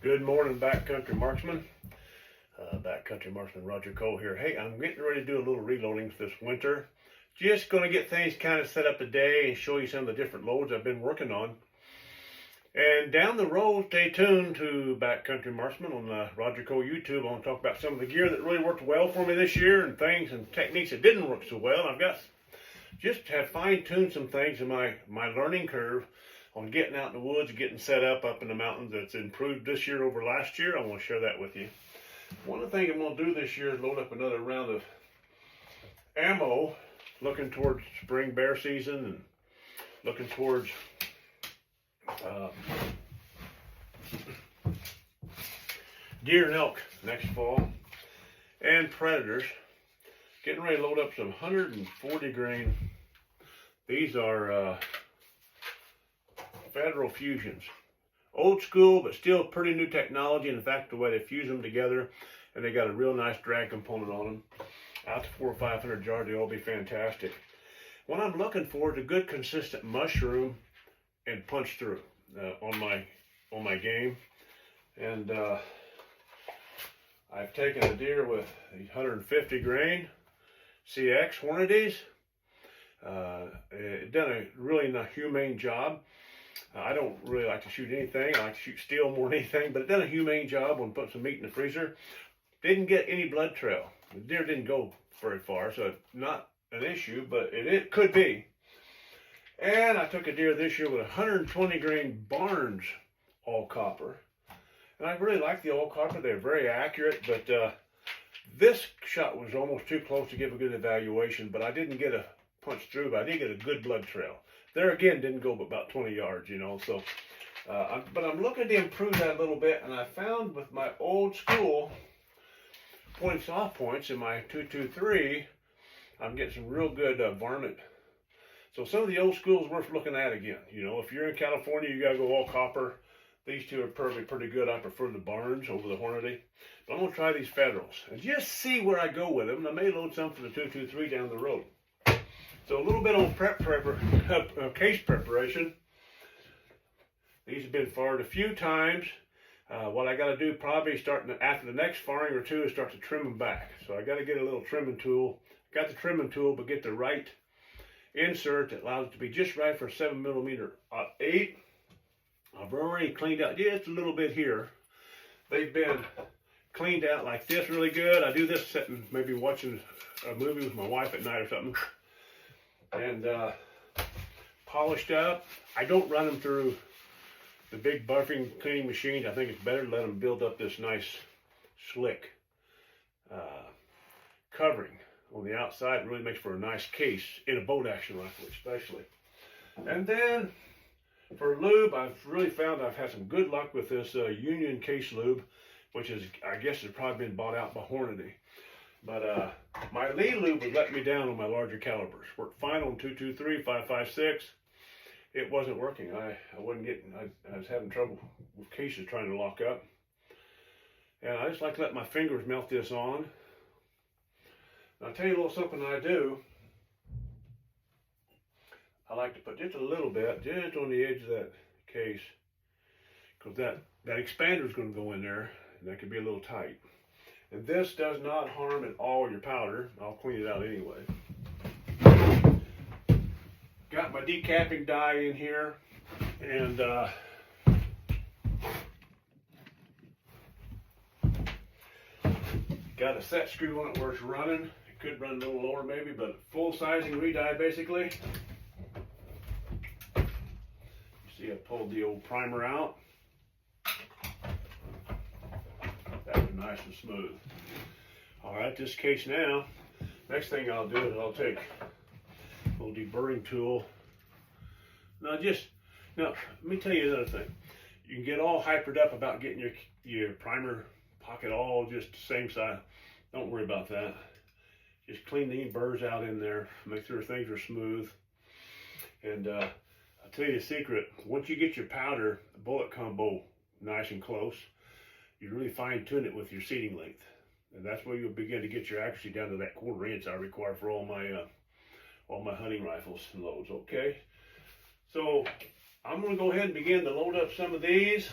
Good morning, backcountry marksman. Backcountry marksman Rodger here. Hey, I'm getting ready to do a little reloading this winter. Just going to get things kind of set up today and show you some of the different loads I've been working on. And down the road, stay tuned to Backcountry Marksman on the Rodger YouTube. I want to talk about some of the gear that really worked well for me this year and things and techniques that didn't work so well. I've got just have fine-tuned some things in my learning curve on getting out in the woods, getting set up in the mountains that's improved this year over last year. I want to share that with you. One of the things I'm going to do this year is load up another round of ammo, looking towards spring bear season and looking towards deer and elk next fall, and predators. Getting ready to load up some 140 grain. These are Federal Fusions. Old school, but still pretty new technology. In fact, the way they fuse them together, and they got a real nice drag component on them. Out to 400 or 500 yards, they'll be fantastic. What I'm looking for is a good, consistent mushroom and punch through on my game. And I've taken a deer with 150 grain CX Hornadies. Done a really humane job. I don't really like to shoot anything. I like to shoot steel more than anything, but it done a humane job when putting some meat in the freezer. Didn't get any blood trail. The deer didn't go very far, so it's not an issue, but it could be. And I took a deer this year with 120 grain Barnes all copper. And I really like the all copper. They're very accurate, but this shot was almost too close to give a good evaluation, but I didn't get a punch through, but I did get a good blood trail. There again, didn't go about 20 yards, you know, so, but I'm looking to improve that a little bit, and I found with my old school point soft points in my 223, I'm getting some real good varmint. So some of the old schools worth looking at again. You know, if you're in California, you gotta go all copper. These two are pretty good. I prefer the Barnes over the Hornady. But I'm gonna try these Federals and just see where I go with them. And I may load some for the 223 down the road. So a little bit on case preparation. These have been fired a few times. What I got to do probably starting after the next firing or two is start to trim them back. So I got to get a little trimming tool. Got the trimming tool, but get the right insert that allows it to be just right for 7mm 8. I've already cleaned out just a little bit here. They've been cleaned out like this really good. I do this sitting maybe watching a movie with my wife at night or something. And polished up. I don't run them through the big buffing cleaning machines. I think it's better to let them build up this nice slick covering on the outside. It really makes for a nice case in a bolt action rifle especially. And then for lube, I've really found I've had some good luck with this Union case lube, which is, I guess, has probably been bought out by Hornady. But my Lee lube was letting me down on my larger calibers. Worked fine on 223, 556. It wasn't working. I was having trouble with cases trying to lock up. And I just like to let my fingers melt this on. And I'll tell you a little something I do. I like to put just a little bit, just on the edge of that case. Because that expander is going to go in there, and that could be a little tight. And this does not harm at all your powder. I'll clean it out anyway. Got my decapping die in here, and got a set screw on it where it's running. It could run a little lower maybe, but full sizing re-die basically. You see I pulled the old primer out. That was nice and smooth. All right, this case now, next thing I'll do is I'll take a little deburring tool. Now let me tell you another thing. You can get all hypered up about getting your primer pocket all just the same size. Don't worry about that. Just clean the burrs out in there, make sure things are smooth. And I'll tell you a secret, once you get your powder, the bullet combo nice and close, you really fine tune it with your seating length. And that's where you'll begin to get your accuracy down to that 1/4 inch I require for all my hunting rifles and loads, okay? So I'm gonna go ahead and begin to load up some of these.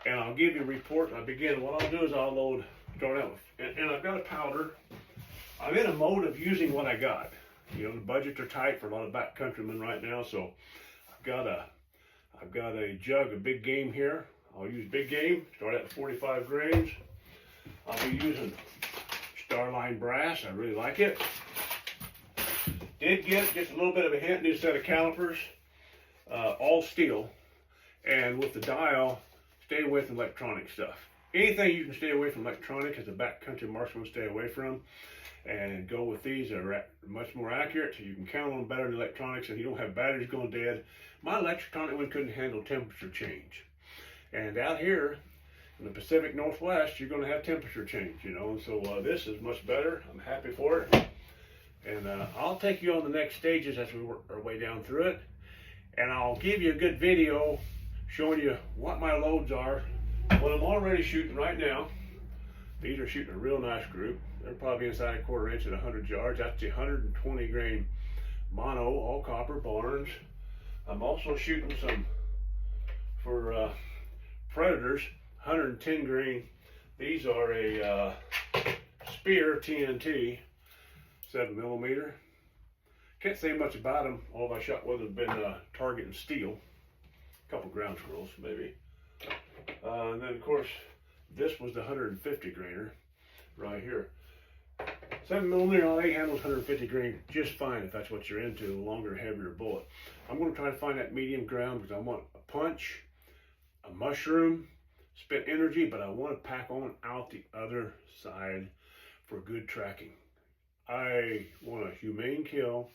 and I'll give you a report. I begin. What I'll do is I'll load, start out with, and I've got a powder. I'm in a mode of using what I got. You know, the budgets are tight for a lot of backcountrymen right now, so I've got a jug of big game here. I'll use big game. Start at 45 grains. I'll be using Starline brass. I really like it. Did get just a little bit of a hint, new set of calipers, all steel, and with the dial, stay away from electronic stuff. Anything you can stay away from electronic as a backcountry marksman, stay away from, and go with these. They're much more accurate, so you can count on them better than electronics, and you don't have batteries going dead. My electronic one couldn't handle temperature change, and out here in the Pacific Northwest, you're going to have temperature change, you know, and so this is much better. I'm happy for it. And I'll take you on the next stages as we work our way down through it. And I'll give you a good video showing you what my loads are. What I'm already shooting right now, these are shooting a real nice group. They're probably inside a 1/4 inch at 100 yards. That's the 120 grain mono, all copper Barnes. I'm also shooting some for predators, 110 grain. These are a Spear TNT. 7mm. Can't say much about them. All I shot with have been target and steel. A couple ground squirrels, maybe. And then, of course, this was the 150 grainer right here. 7mm on 8 handles 150 grain just fine if that's what you're into, a longer, heavier bullet. I'm going to try to find that medium ground because I want a punch, a mushroom, spent energy, but I want to pack on out the other side for good tracking. I want a humane kill.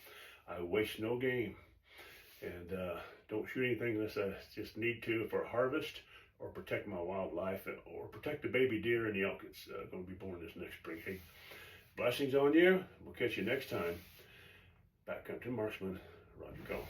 I waste no game. And don't shoot anything unless I just need to for harvest or protect my wildlife or protect the baby deer and the elk that's going to be born this next spring. Hey, blessings on you. We'll catch you next time. Backcountry Marksman, Rodger.